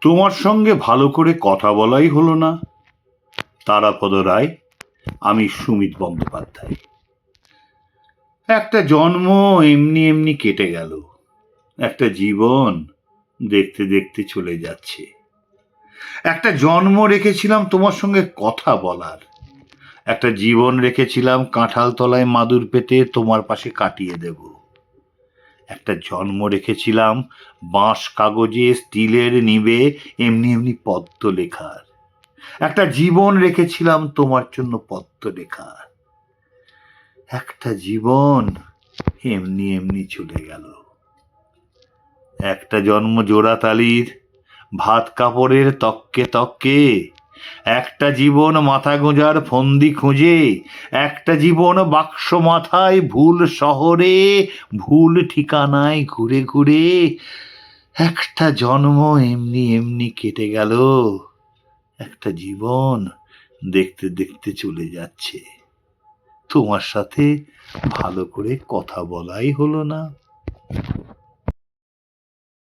তোমার সঙ্গে ভালো করে কথা বলাই হলো না। তারাপদ রায়, আমি সুমিত বন্দ্যোপাধ্যায়। একটা জন্ম এমনি এমনি কেটে গেল, একটা জীবন দেখতে দেখতে চলে যাচ্ছে। একটা জন্ম রেখেছিলাম তোমার সঙ্গে কথা বলার, একটা জীবন রেখেছিলাম কাঁঠাল তলায় মাদুর পেতে তোমার পাশে কাটিয়ে দেব। একটা জন্ম রেখেছিলাম বাঁশ কাগজে স্টিলের নিবে এমনি এমনি পদ্ম লেখার, একটা জীবন রেখেছিলাম তোমার জন্য পদ্ম লেখার। একটা জীবন এমনি এমনি চলে গেল। একটা জন্ম জোড়াতালির ভাত কাপড়ের তককে তককে, একটা জীবন মাথা গোঁজার ফন্দি খুঁজে, একটা জীবন বাক্স মাথায় ভুল শহরে ভুল ঠিকানায় ঘুরে ঘুরে। একটা জন্ম এমনি এমনি কেটে গেল, একটা জীবন দেখতে দেখতে চলে যাচ্ছে। তোমার সাথে ভালো করে কথা বলাই হলো না।